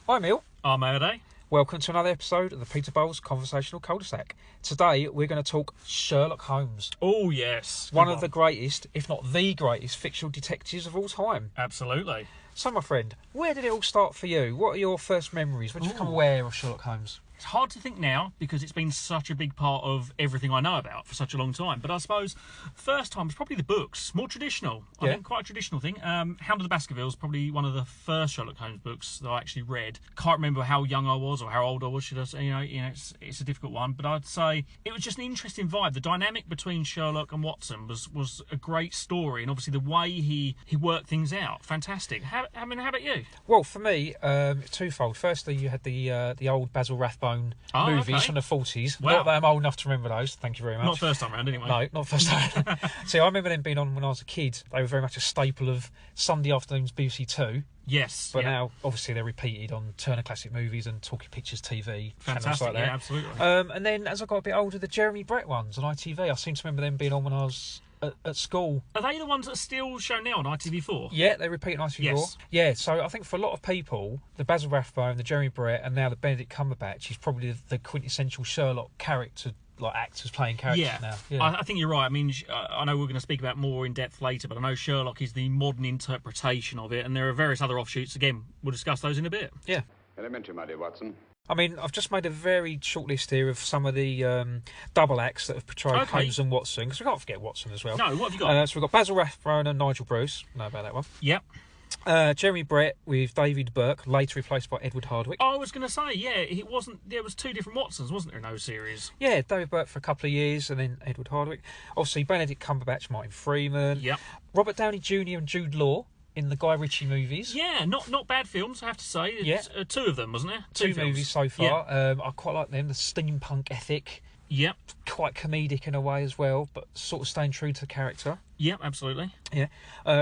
I'm Eel. I'm Mad-A. Welcome to another episode of the Peter Bowles Conversational Cul-de-sac. Today we're going to talk Sherlock Holmes. Oh, yes. One of the greatest, if not the greatest, fictional detectives of all time. Absolutely. So, my friend, where did it all start for you? What are your first memories? When did you become aware of Sherlock Holmes? It's hard to think now because it's been such a big part of everything I know about for such a long time. But I suppose first time was probably the books, more traditional. I think quite a traditional thing. Hound of the Baskervilles, probably one of the first Sherlock Holmes books that I actually read. Can't remember how young I was or how old I was. Should I say? You know, it's a difficult one. But I'd say it was just an interesting vibe. The dynamic between Sherlock and Watson was a great story, and obviously the way he worked things out, fantastic. How about you? Well, for me, twofold. Firstly, you had the old Basil Rathbone movies from the 40s. Wow. Not that I'm old enough to remember those. Thank you very much. Not first time round, anyway. No, not first time. See, I remember them being on when I was a kid. They were very much a staple of Sunday afternoons BBC Two. Yes. But now, obviously, they're repeated on Turner Classic Movies and Talking Pictures TV. Fantastic, like that. yeah, absolutely. And then, as I got a bit older, the Jeremy Brett ones on ITV. I seem to remember them being on when I was at school. Are they the ones that are still shown now on ITV4? Yeah, they repeat on ITV4. Yes. Yeah, so I think for a lot of people, the Basil Rathbone, the Jeremy Brett, and now the Benedict Cumberbatch is probably the quintessential Sherlock character, like actors playing characters now. Yeah. I think you're right. I mean, I know we're going to speak about more in depth later, but I know Sherlock is the modern interpretation of it, and there are various other offshoots. Again, we'll discuss those in a bit. Yeah. Elementary, my dear Watson. I mean, I've just made a very short list here of some of the double acts that have portrayed Holmes and Watson, because we can't forget Watson as well. No, what have you got? So we've got Basil Rathbone and Nigel Bruce. Know about that one. Yep. Jeremy Brett with David Burke, later replaced by Edward Hardwicke. I was going to say, yeah, it wasn't. There was two different Watsons, wasn't there, in those series? Yeah, David Burke for a couple of years, and then Edward Hardwicke. Obviously, Benedict Cumberbatch, Martin Freeman. Yep. Robert Downey Jr. and Jude Law in the Guy Ritchie movies. Yeah, not bad films, I have to say. It's, two of them, wasn't there? Two films. movies so far. Yeah. I quite like them. The steampunk ethic. Yep. Quite comedic in a way as well, but sort of staying true to the character. Yep, absolutely. Yeah.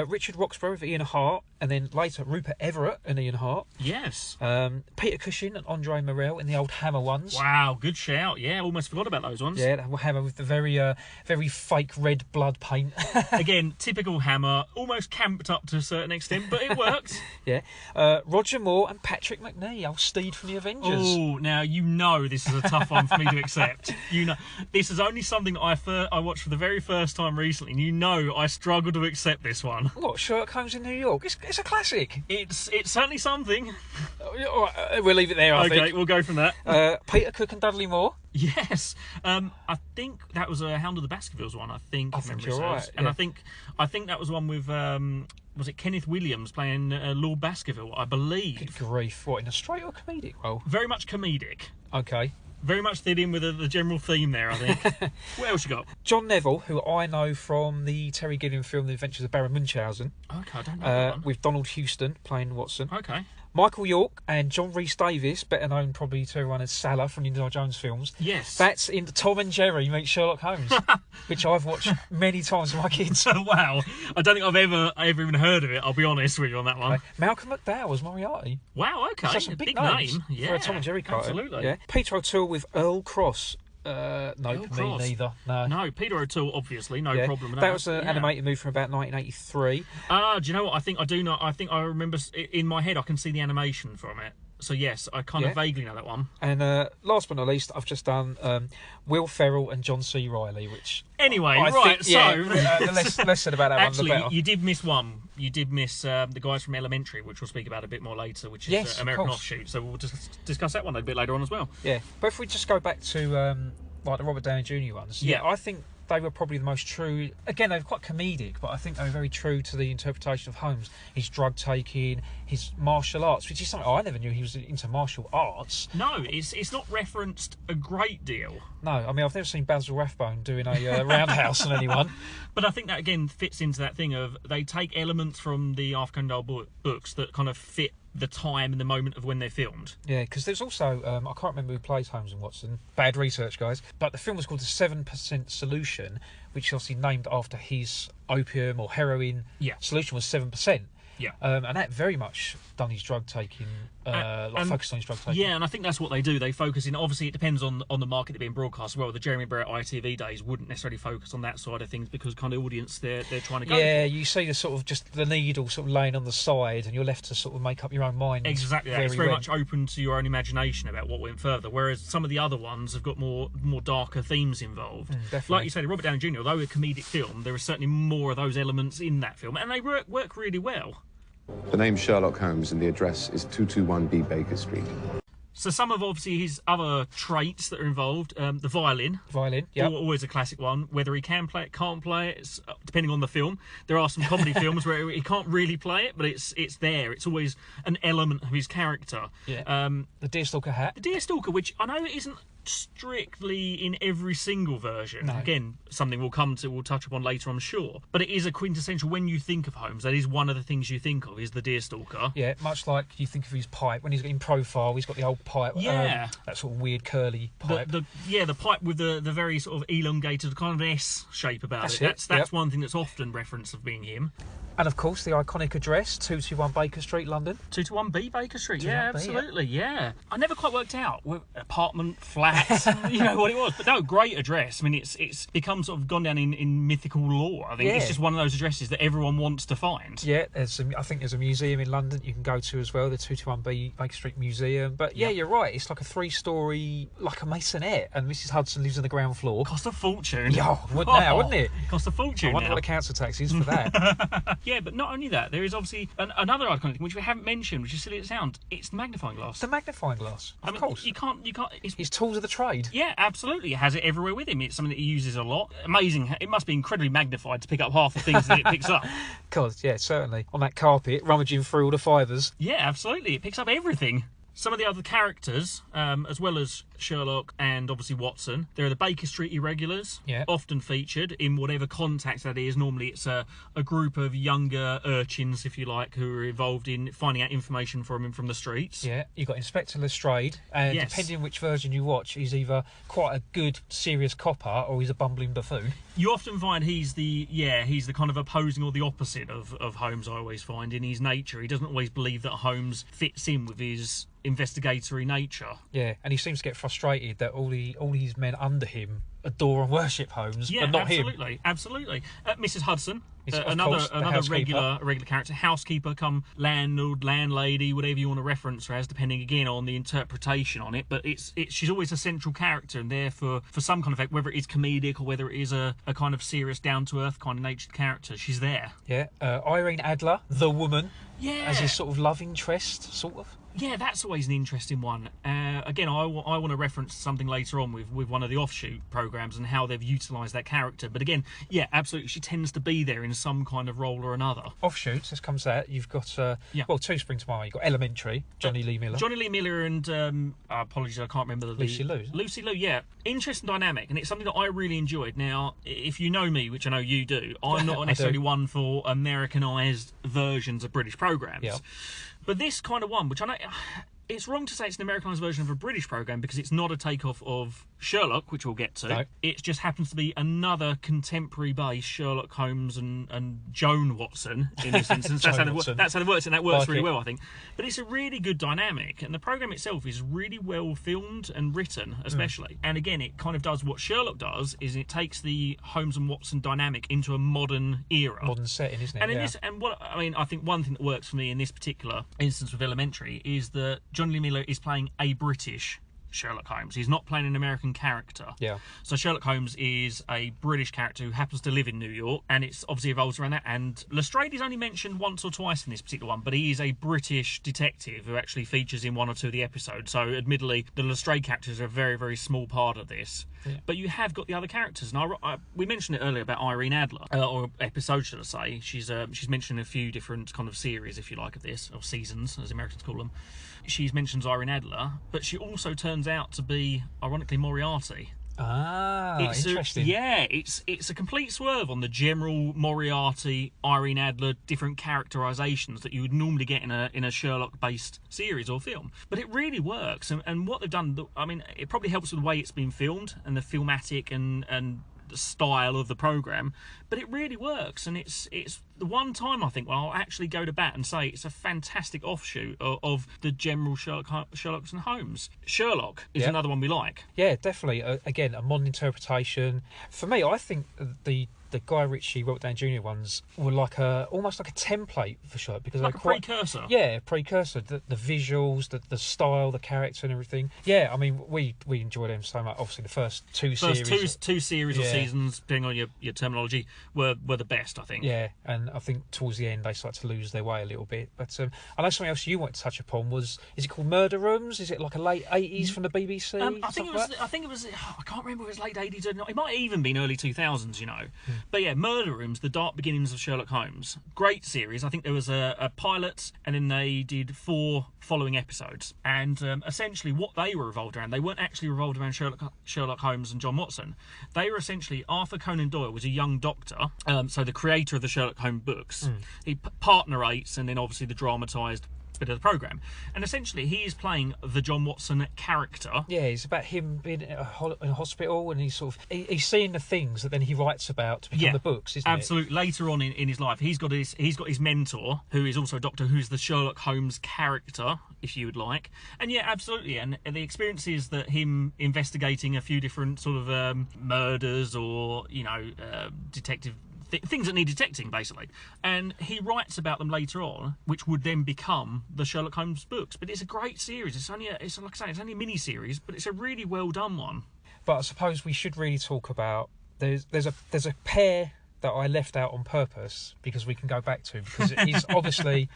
Richard Roxburgh with Ian Hart, and then later Rupert Everett and Ian Hart. Yes. Peter Cushing and Andre Morel in the old Hammer ones. Wow, good shout. Yeah, almost forgot about those ones. Yeah, the Hammer with the very fake red blood paint. Again, typical Hammer, almost camped up to a certain extent, but it worked. Yeah. Roger Moore and Patrick Macnee, old Steed from the Avengers. Oh, now you know this is a tough one for me to accept. You know, this is only something that I watched for the very first time recently, and you know I struggle to accept this one. What, Sherlock Holmes in New York? It's a classic. It's certainly something. All right, we'll leave it there, I think. Okay, we'll go from that. Peter Cook and Dudley Moore. Yes, I think that was a Hound of the Baskervilles one. I think you're right. Yeah. And I think that was one with was it Kenneth Williams playing Lord Baskerville? I believe. Good grief! What, in a straight or comedic role? Very much comedic. Okay. Very much fit in with the general theme there, I think. What else you got? John Neville, who I know from the Terry Gilliam film The Adventures of Baron Munchausen. Okay, I don't know that one. With Donald Houston playing Watson. Okay. Michael York and John Rhys-Davies, better known probably to everyone as Salah from the Indiana Jones films. Yes. That's in Tom and Jerry Meet Sherlock Holmes, which I've watched many times with my kids. Wow. I don't think I've ever even heard of it, I'll be honest with you on that one. Malcolm McDowell was Moriarty. Wow, okay. That's a big name. Yeah, for a Tom and Jerry cartoon. Absolutely. Yeah. Peter O'Toole with Earl Cross. Me neither. No, Peter O'Toole, obviously, no problem with that. That was an animated movie from about 1983. Do you know what? I think I do know. I think I remember in my head. I can see the animation from it. So yes, I kind of vaguely know that one. And last but not least, I've just done Will Ferrell and John C. Reilly, which anyway, the less said about that actually, one, the better. You did miss one. You did miss the guys from Elementary, which we'll speak about a bit more later, which is American Offshoot. So we'll just discuss that one a bit later on as well. Yeah, but if we just go back to like the Robert Downey Jr. ones, I think they were probably the most true. Again, they were quite comedic, but I think they were very true to the interpretation of Holmes. His drug taking, his martial arts, which is something I never knew he was into martial arts. No, it's not referenced a great deal. No, I mean, I've never seen Basil Rathbone doing a roundhouse on anyone. But I think that again fits into that thing of they take elements from the Arthur Conan Doyle books that kind of fit the time and the moment of when they're filmed. Yeah, because there's also, I can't remember who plays Holmes and Watson. Bad research, guys. But the film was called The 7% Solution, which is obviously named after his opium or heroin solution was 7%. Yeah. And that very much done his drug taking focused on his drug taking. Yeah, and I think that's what they do. They focus in. Obviously, it depends on the market that's being broadcast as well. The Jeremy Barrett ITV days wouldn't necessarily focus on that side of things because kind of audience they're trying to go Yeah, for. you see the sort of just the needle sort of laying on the side, and you're left to sort of make up your own mind. Exactly. It's very much open to your own imagination about what went further. Whereas some of the other ones have got more darker themes involved. Definitely. Like you say, Robert Downey Jr. Although a comedic film, there is certainly more of those elements in that film, and they work really well. The name's Sherlock Holmes and the address is 221B Baker Street. So some of obviously his other traits that are involved, the violin. Violin, yeah. Always a classic one. Whether he can play it, can't play it, it's, depending on the film. There are some comedy films where he can't really play it, but it's there. It's always an element of his character. Yeah. The Deerstalker hat. The Deerstalker, which I know isn't strictly in every single version. No. Again, something we'll touch upon later, I'm sure. But it is a quintessential, when you think of Holmes, that is one of the things you think of, is the Deerstalker. Yeah, much like you think of his pipe. When he's in profile, he's got the old pipe. Yeah. That sort of weird curly pipe. The pipe with the very sort of elongated, kind of an S shape about it. That's one thing that's often referenced of being him. And of course, the iconic address, 221 Baker Street, London. 221B Baker Street, 221B, yeah, absolutely, yeah. I never quite worked out apartment, flat, what it was. But no, great address. I mean, it's become sort of gone down in mythical lore. I think it's just one of those addresses that everyone wants to find. Yeah, I think there's a museum in London you can go to as well, the 221B Baker Street Museum. But yeah, you're right. It's like a 3-storey, like a maisonette, and Mrs. Hudson lives on the ground floor. Cost a fortune. Yeah, wouldn't it? Cost a fortune. I wonder now. what the council tax is for that. Yeah, but not only that, there is obviously another iconic thing which we haven't mentioned, which is silly as it sounds. It's the magnifying glass. The magnifying glass, of course. You can't. His tools of the trade. Yeah, absolutely. It has it everywhere with him. It's something that he uses a lot. Amazing. It must be incredibly magnified to pick up half the things that it picks up. God, yeah, certainly. On that carpet, rummaging through all the fibres. Yeah, absolutely. It picks up everything. Some of the other characters, as well as Sherlock and obviously Watson, there are the Baker Street Irregulars, often featured in whatever context that is. Normally it's a group of younger urchins, if you like, who are involved in finding out information from him from the streets. Yeah, you've got Inspector Lestrade, and depending on which version you watch, he's either quite a good, serious copper, or he's a bumbling buffoon. You often find he's the kind of opposing or the opposite of Holmes, I always find, in his nature. He doesn't always believe that Holmes fits in with his investigatory nature. Yeah, and he seems to get frustrated that all his men under him adore and worship Holmes, but not him. Absolutely. Mrs. Hudson, another regular character, housekeeper, come landlord, landlady, whatever you want to reference her as, depending again on the interpretation on it. But she's always a central character, and there for some kind of effect, whether it is comedic or whether it is a kind of serious, down to earth kind of natured character, she's there. Yeah, Irene Adler, the woman, as his sort of love interest, sort of. Yeah, that's always an interesting one. Again, I want to reference something later on with one of the offshoot programmes and how they've utilised that character. But again, yeah, absolutely, she tends to be there in some kind of role or another. Offshoots, this comes out. You've got, two spring to mind. You've got Elementary, Johnny Lee Miller. Johnny Lee Miller and, apologies, I can't remember the Lucy Liu. Lucy Liu, yeah. Interesting dynamic, and it's something that I really enjoyed. Now, if you know me, which I know you do, I'm not necessarily one for Americanised versions of British programmes. Yeah. But this kind of one, which I know, it's wrong to say it's an Americanised version of a British programme because it's not a takeoff of Sherlock, which we'll get to. No. It just happens to be another contemporary-based Sherlock Holmes and Joan Watson in this instance. That's how it works, and that works really well, I think. But it's a really good dynamic, and the programme itself is really well filmed and written, especially. And again, it kind of does what Sherlock does, is it takes the Holmes and Watson dynamic into a modern era. Modern setting, isn't it? And I think one thing that works for me in this particular instance with Elementary is that John Lee Miller is playing a British Sherlock Holmes. He's not playing an American character. Yeah. So Sherlock Holmes is a British character who happens to live in New York, and it's obviously evolves around that. And Lestrade is only mentioned once or twice in this particular one, but he is a British detective who actually features in one or two of the episodes. So admittedly, the Lestrade characters are a very, very small part of this. Yeah. But you have got the other characters. And we mentioned it earlier about Irene Adler, or episode, should I say. She's mentioned in a few different kind of series, if you like, of this, or seasons, as Americans call them. She mentions Irene Adler, but she also turns out to be, ironically, Moriarty. Interesting. It's a complete swerve on the general Moriarty, Irene Adler, different characterizations that you would normally get in a Sherlock-based series or film. But it really works, and what they've done, I mean, it probably helps with the way it's been filmed and the filmatic and style of the programme, but it really works, and it's the one time I think I'll actually go to bat and say it's a fantastic offshoot of the general Sherlock and Holmes. Sherlock is another one we like. Yeah, definitely. Again, a modern interpretation. For me, I think the Guy Ritchie, Robert Downey Jr. ones were almost like a template for Sherlock, because like they're precursor. Yeah, precursor. The visuals, the style, the character, and everything. Yeah, I mean, we enjoyed them so much. Obviously, the first two series or seasons, depending on your terminology, were the best, I think. Yeah, and I think towards the end they start to lose their way a little bit. But I know something else you wanted to touch upon is it called Murder Rooms? Is it like a late 80s from the BBC? I think it was. I can't remember if it was late 80s or not. It might have even been early 2000s, But yeah, Murder Rooms, the dark beginnings of Sherlock Holmes. Great series. I think there was a pilot, and then they did 4 following episodes. And essentially what they were revolved around, they weren't actually revolved around Sherlock Holmes and John Watson. They were essentially, Arthur Conan Doyle was a young doctor, so the creator of the Sherlock Holmes books. He part narrates, and then obviously the dramatised bit of the programme, and essentially he is playing the John Watson character. Yeah, it's about him being in a hospital, and he's he's seeing the things that then he writes about to become the books, isn't absolutely. It? Later on in his life, he's got his mentor, who is also a doctor, who's the Sherlock Holmes character, if you would like. And yeah, absolutely. And the experiences that him investigating a few different sort of murders or detective things that need detecting, basically, and he writes about them later on, which would then become the Sherlock Holmes books. But it's a great series. It's only it's only a mini series, but it's a really well done one. But I suppose we should really talk about there's a pair that I left out on purpose, because we can go back to, because it is obviously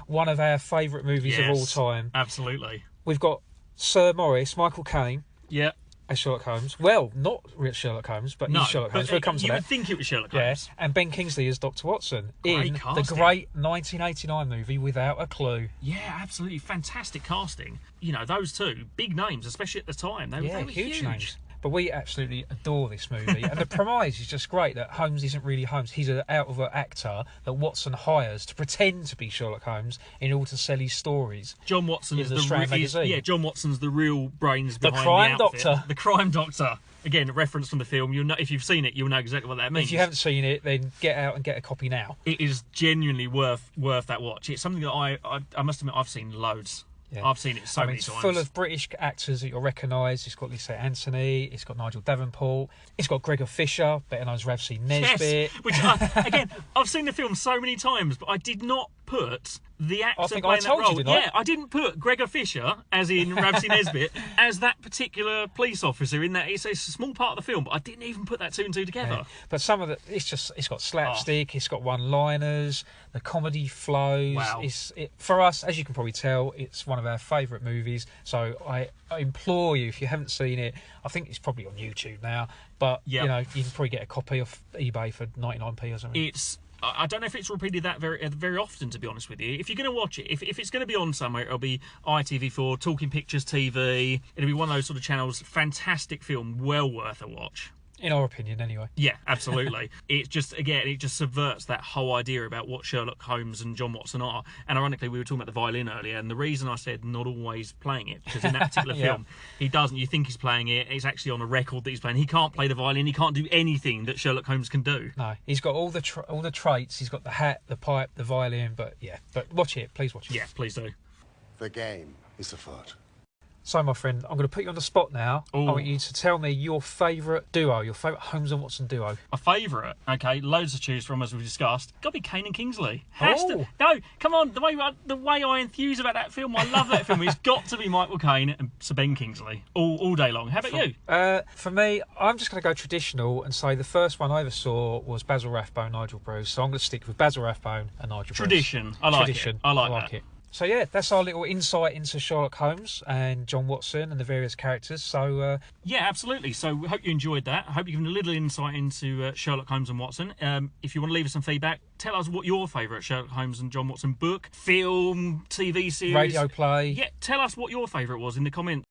one of our favourite movies of all time. Absolutely. We've got Sir Maurice, Michael Caine. Yeah. As Sherlock Holmes. Well, not Sherlock Holmes, but he's Sherlock Holmes. You would think it was Sherlock Holmes. And Ben Kingsley as Dr. Watson in the great 1989 movie Without a Clue. Yeah, absolutely. Fantastic casting. Those two, big names, especially at the time. They were huge names. But we absolutely adore this movie. And the premise is just great, that Holmes isn't really Holmes. He's an out-of-work actor that Watson hires to pretend to be Sherlock Holmes in order to sell his stories. John Watson is John Watson's the real brains behind the crime outfit. doctor. The crime doctor. Again, a reference from the film. You'll know, if you've seen it, you'll know exactly what that means. If you haven't seen it, then get out and get a copy now. It is genuinely worth that watch. It's something that I must admit I've seen loads. Yeah. I've seen it so many times. It's full of British actors that you'll recognise. It's got Lisa Anthony, it's got Nigel Davenport, it's got Gregor Fisher, better known as Ravsey Nesbitt. Yes, which I've seen the film so many times, but I did not put the actor playing that role. I didn't put Gregor Fisher, as in Ravsey Nesbitt, as that particular police officer in that. It's a small part of the film, but I didn't even put that 2 and 2 together. Yeah. But some of it's got slapstick, it's got one-liners, the comedy flows. Wow. For us, as you can probably tell, it's one of our favourite movies. So I implore you, if you haven't seen it, I think it's probably on YouTube now, but you can probably get a copy off eBay for 99p or something. I don't know if it's repeated that very often, to be honest with you. If you're going to watch it, if it's going to be on somewhere, it'll be ITV4, Talking Pictures TV. It'll be one of those sort of channels. Fantastic film, well worth a watch. In our opinion, anyway. Yeah, absolutely. It just subverts that whole idea about what Sherlock Holmes and John Watson are. And ironically, we were talking about the violin earlier, and the reason I said not always playing it, because in that particular film, he doesn't. You think he's playing it, it's actually on a record that he's playing. He can't play the violin, he can't do anything that Sherlock Holmes can do. No, he's got all the traits. He's got the hat, the pipe, the violin, but watch it. Please watch it. Yeah, please do. The game is afoot. So, my friend, I'm going to put you on the spot now. Ooh. I want you to tell me your favourite duo, your favourite Holmes and Watson duo. A favourite? Okay, loads to choose from, as we've discussed. Got to be Caine and Kingsley. No, come on. The way I enthuse about that film, I love that film. It's got to be Michael Caine and Sir Ben Kingsley all day long. How about you? For me, I'm just going to go traditional and say the first one I ever saw was Basil Rathbone, Nigel Bruce. So I'm going to stick with Basil Rathbone and Nigel Bruce. Tradition. I like it. So yeah, that's our little insight into Sherlock Holmes and John Watson and the various characters. So yeah, absolutely. So we hope you enjoyed that. I hope you've given a little insight into Sherlock Holmes and Watson. If you want to leave us some feedback, tell us what your favourite Sherlock Holmes and John Watson book, film, TV series, radio play. Yeah, tell us what your favourite was in the comments.